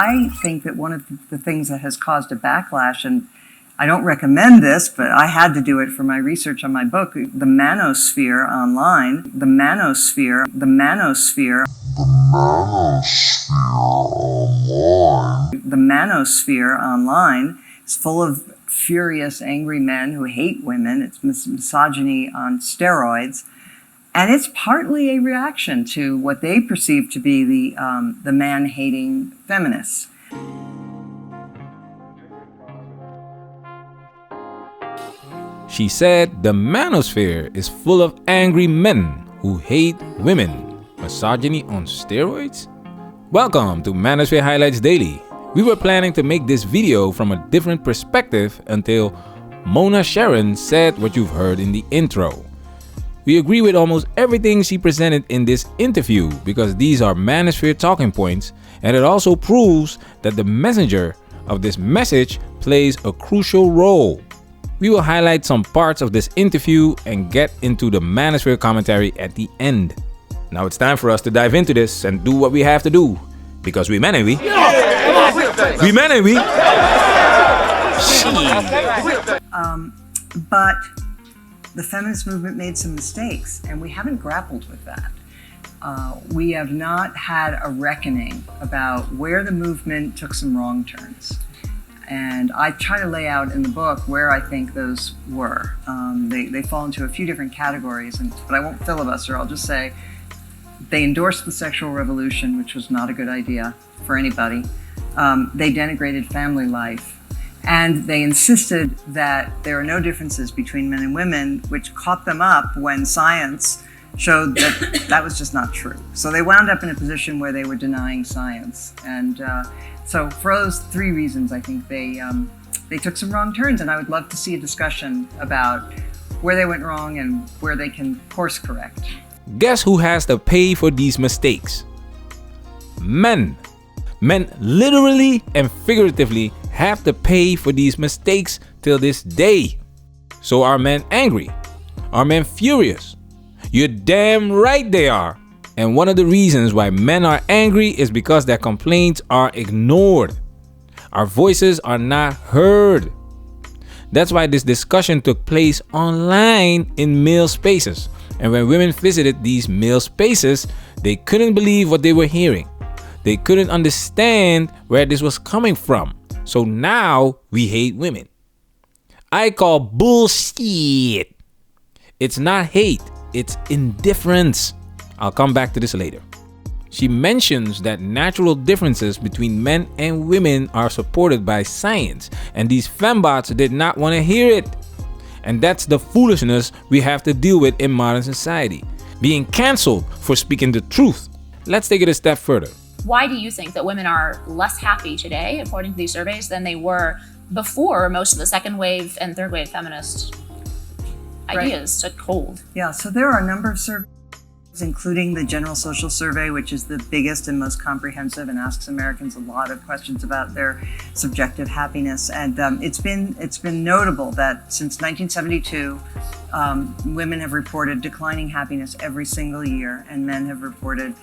I think that one of the things that has caused a backlash, and I don't recommend this, but I had to do it for my research on my book, the Manosphere online, the Manosphere online. The Manosphere online is full of furious, angry men who hate women. It's misogyny on steroids. And it's partly a reaction to what they perceive to be the man-hating feminists. She said the Manosphere is full of angry men who hate women. Misogyny on steroids? Welcome to Manosphere Highlights Daily. We were planning to make this video from a different perspective until Mona Charen said what you've heard in the intro. We agree with almost everything she presented in this interview because these are Manosphere talking points, and it also proves that the messenger of this message plays a crucial role. We will highlight some parts of this interview and get into the Manosphere commentary at the end. Now it's time for us to dive into this and do what we have to do. Because we men, ain't we? We men, ain't we? But the feminist movement made some mistakes, and we haven't grappled with that. We have not had a reckoning about where the movement took some wrong turns. And I try to lay out in the book where I think those were. They fall into a few different categories, but I won't filibuster. I'll just say they endorsed the sexual revolution, which was not a good idea for anybody. They denigrated family life. And they insisted that there are no differences between men and women, which caught them up when science showed that that was just not true. So they wound up in a position where they were denying science. And so for those three reasons, I think they took some wrong turns. And I would love to see a discussion about where they went wrong and where they can course correct. Guess who has to pay for these mistakes? Men. Men literally and figuratively have to pay for these mistakes till this day. So are men angry? Are men furious? You're damn right they are. And one of the reasons why men are angry is because their complaints are ignored. Our voices are not heard. That's why this discussion took place online in male spaces. And when women visited these male spaces, they couldn't believe what they were hearing. They couldn't understand where this was coming from. So now we hate women. I call bullshit. It's not hate, it's indifference. I'll come back to this later. She mentions that natural differences between men and women are supported by science, and these fembots did not want to hear it. And that's the foolishness we have to deal with in modern society. Being canceled for speaking the truth. Let's take it a step further. Why do you think that women are less happy today, according to these surveys, than they were before most of the second wave and third wave feminist ideas took hold? Yeah, so there are a number of surveys, including the General Social Survey, which is the biggest and most comprehensive and asks Americans a lot of questions about their subjective happiness. And it's been notable that since 1972, women have reported declining happiness every single year, and men have reported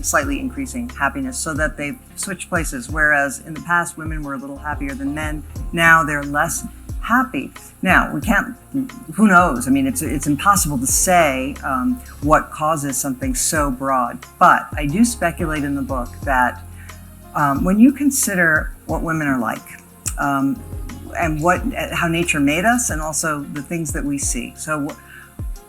slightly increasing happiness, so that they've switched places. Whereas in the past, women were a little happier than men. Now they're less happy. Now, we can't, who knows? I mean, it's impossible to say what causes something so broad. But I do speculate in the book that when you consider what women are like, and how nature made us, and also the things that we see. So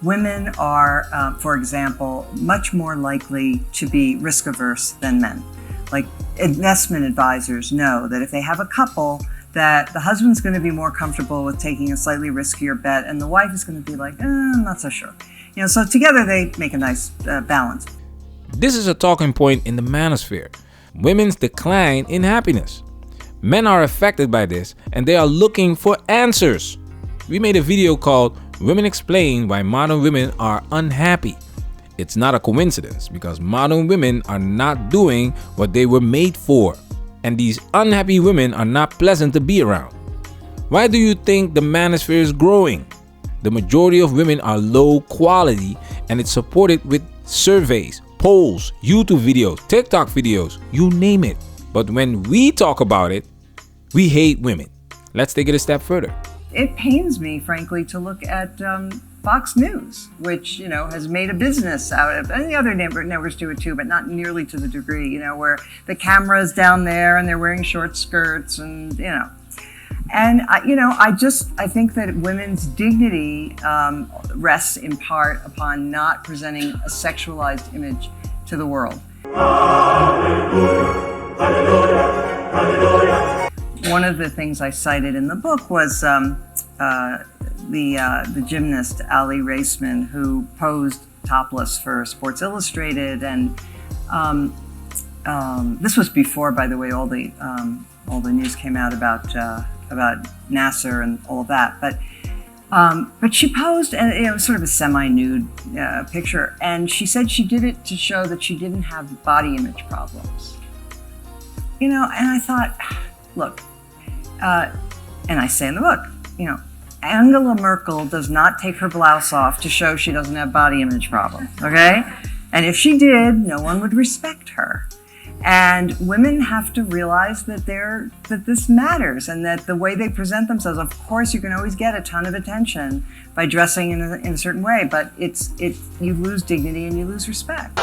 women are, for example, much more likely to be risk averse than men. Like investment advisors know that if they have a couple, that the husband's going to be more comfortable with taking a slightly riskier bet, and the wife is going to be like, I'm not so sure. So together they make a nice balance. This is a talking point in the Manosphere. Women's decline in happiness. Men are affected by this, and they are looking for answers. We made a video called Women Explain Why Modern Women Are Unhappy. It's not a coincidence, because modern women are not doing what they were made for. And these unhappy women are not pleasant to be around. Why do you think the Manosphere is growing? The majority of women are low quality, and it's supported with surveys, polls, YouTube videos, TikTok videos, you name it. But when we talk about it, we hate women. Let's take it a step further. It pains me, frankly, to look at Fox News, which, has made a business out of, and the other networks do it too, but not nearly to the degree, where the camera's down there and they're wearing short skirts and, And, I think that women's dignity rests in part upon not presenting a sexualized image to the world. Hallelujah, hallelujah, hallelujah. One of the things I cited in the book was the gymnast Ali Raceman, who posed topless for Sports Illustrated, and this was before, by the way, all the news came out about Nasser and all of that. But she posed, and it was sort of a semi-nude picture, and she said she did it to show that she didn't have body image problems. And I thought, look, and I say in the book, Angela Merkel does not take her blouse off to show she doesn't have body image problems, okay? And if she did, no one would respect her. And women have to realize that this matters, and that the way they present themselves, of course, you can always get a ton of attention by dressing in a certain way, but you lose dignity and you lose respect.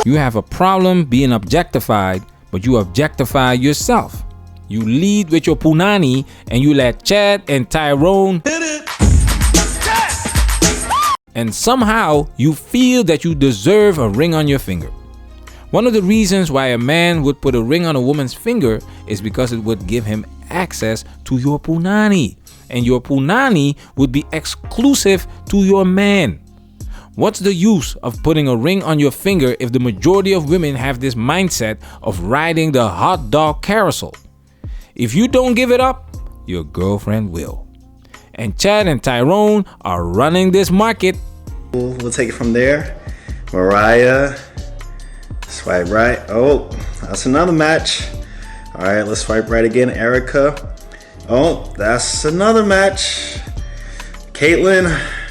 You have a problem being objectified, but you objectify yourself. You lead with your punani and you let Chad and Tyrone hit it. And somehow you feel that you deserve a ring on your finger. One of the reasons why a man would put a ring on a woman's finger is because it would give him access to your punani. And your punani would be exclusive to your man. What's the use of putting a ring on your finger if the majority of women have this mindset of riding the hot dog carousel? If you don't give it up, your girlfriend will. And Chad and Tyrone are running this market. We'll take it from there. Mariah, swipe right. Oh, that's another match. All right, let's swipe right again. Erica. Oh, that's another match. Caitlin.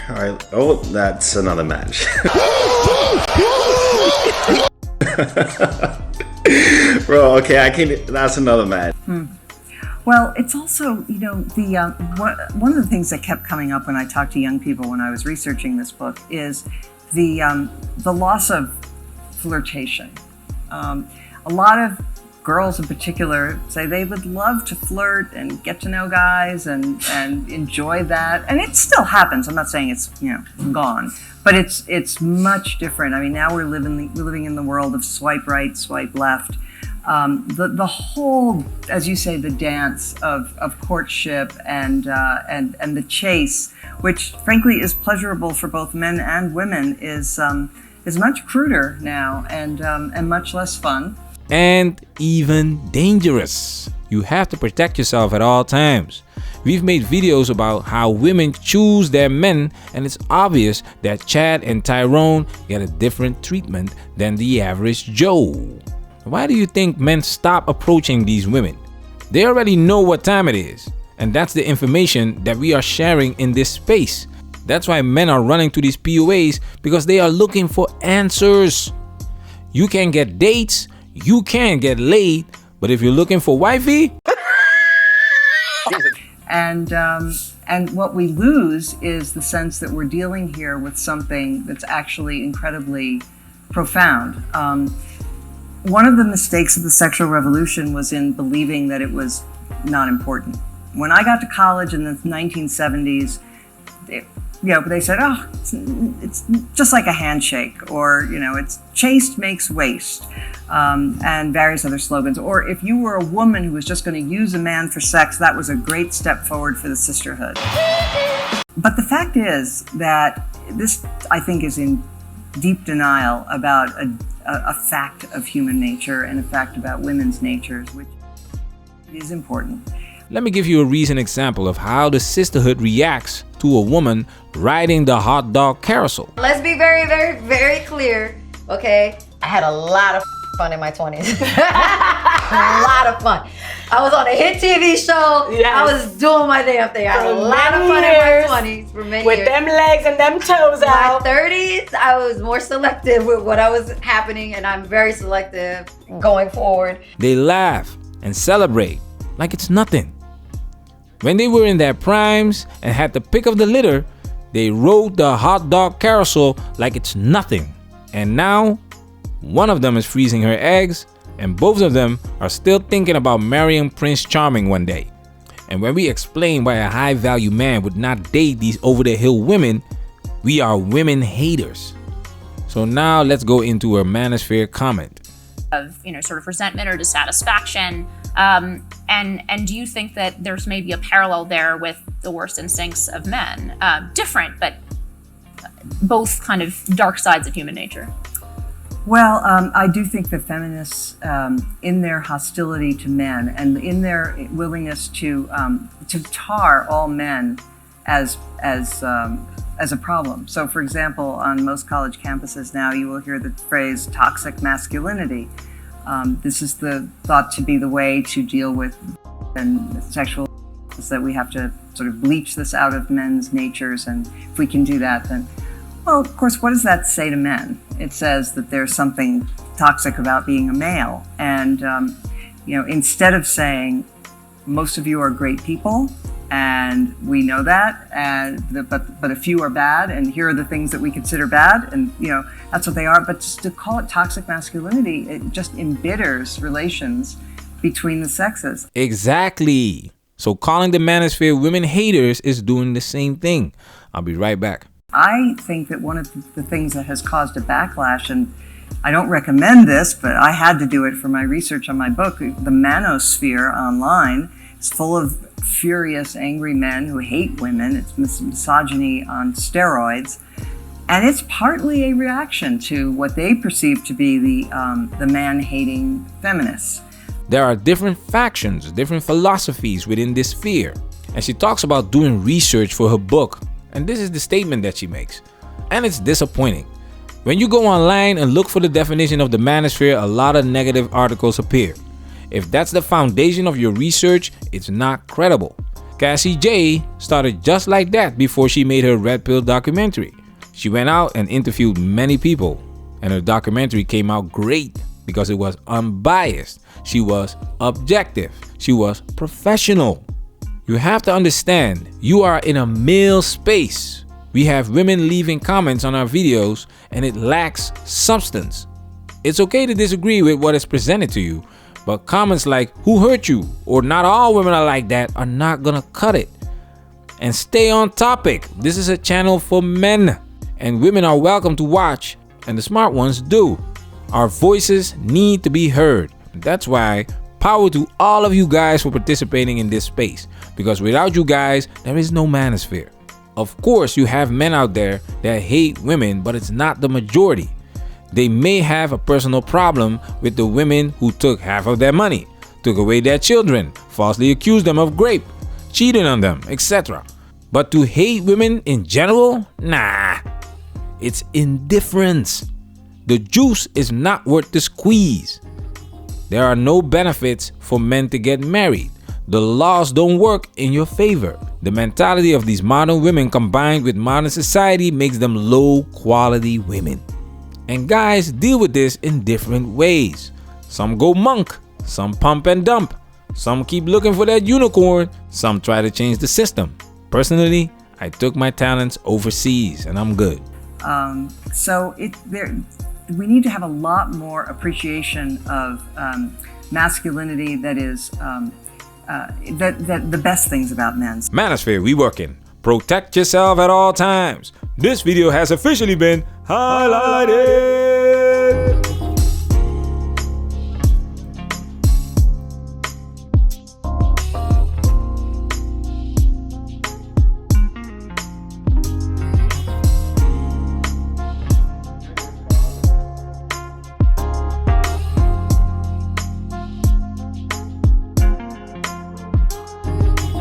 All right. Oh, that's another match. Bro, okay, I can't. That's another match. Well, it's also, one of the things that kept coming up when I talked to young people when I was researching this book is the loss of flirtation. A lot of girls in particular say they would love to flirt and get to know guys and enjoy that. And it still happens. I'm not saying it's, gone, but it's much different. I mean, now we're living in the world of swipe right, swipe left. The whole, as you say, the dance of courtship and the chase, which frankly is pleasurable for both men and women, is much cruder now and much less fun. And even dangerous. You have to protect yourself at all times. We've made videos about how women choose their men, and it's obvious that Chad and Tyrone get a different treatment than the average Joe. Why do you think men stop approaching these women? They already know what time it is, and that's the information that we are sharing in this space. That's why men are running to these POAs, because they are looking for answers. You can get dates, you can get laid, but if you're looking for wifey, and what we lose is the sense that we're dealing here with something that's actually incredibly profound. One of the mistakes of the sexual revolution was in believing that it was not important. When I got to college in the 1970s, they said, oh, it's just like a handshake, or, it's chaste makes waste, and various other slogans. Or if you were a woman who was just going to use a man for sex, that was a great step forward for the sisterhood. But the fact is that this, I think, is in deep denial about a fact of human nature and a fact about women's natures, which is important. Let me give you a recent example of how the sisterhood reacts to a woman riding the hot dog carousel. Let's be very, very, very clear, okay? I had a lot of fun in my 20s. A lot of fun. I was on a hit TV show. Yes. I was doing my damn thing. I had a For lot of many fun years, in my 20s for many with years. them legs and them toes My out. 30s, I was more selective with what I was happening, and I'm very selective going forward. They laugh and celebrate like it's nothing. When they were in their primes and had the pick of the litter, they rode the hot dog carousel like it's nothing. And now, one of them is freezing her eggs, and both of them are still thinking about marrying Prince Charming one day. And when we explain why a high-value man would not date these over-the-hill women, we are women haters. So now let's go into her Manosphere comment. Of sort of resentment or dissatisfaction, and do you think that there's maybe a parallel there with the worst instincts of men? Different, but both kind of dark sides of human nature. Well, I do think that feminists, in their hostility to men and in their willingness to tar all men as a problem. So, for example, on most college campuses now, you will hear the phrase "toxic masculinity." This is thought to be the way to deal with and sexual. Is that we have to sort of bleach this out of men's natures, and if we can do that, then. Well, of course, what does that say to men? It says that there's something toxic about being a male. And, instead of saying, most of you are great people, and we know that, but a few are bad, and here are the things that we consider bad, and, that's what they are. But just to call it toxic masculinity, it just embitters relations between the sexes. Exactly. So calling the Manosphere women haters is doing the same thing. I'll be right back. I think that one of the things that has caused a backlash, and I don't recommend this, but I had to do it for my research on my book, the Manosphere online is full of furious, angry men who hate women. It's misogyny on steroids. And it's partly a reaction to what they perceive to be the man-hating feminists. There are different factions, different philosophies within this sphere. And she talks about doing research for her book. And this is the statement that she makes. And it's disappointing. When you go online and look for the definition of the Manosphere, a lot of negative articles appear. If that's the foundation of your research, it's not credible. Cassie J started just like that before she made her Red Pill documentary. She went out and interviewed many people, and her documentary came out great because it was unbiased. She was objective. She was professional. You have to understand, you are in a male space. We have women leaving comments on our videos and it lacks substance. It's okay to disagree with what is presented to you, but comments like "who hurt you" or "not all women are like that" are not gonna cut it. And stay on topic. This is a channel for men, and women are welcome to watch, and the smart ones do. Our voices need to be heard. That's why power to all of you guys for participating in this space, because without you guys, there is no Manosphere. Of course, you have men out there that hate women, but it's not the majority. They may have a personal problem with the women who took half of their money, took away their children, falsely accused them of rape, cheated on them, etc. But to hate women in general? Nah. It's indifference. The juice is not worth the squeeze. There are no benefits for men to get married. The laws don't work in your favor. The mentality of these modern women combined with modern society makes them low quality women. And guys deal with this in different ways. Some go monk, some pump and dump, some keep looking for that unicorn, some try to change the system. Personally, I took my talents overseas and I'm good. We need to have a lot more appreciation of masculinity that is the best things about men. Manosphere, we working. Protect yourself at all times. This video has officially been highlighted.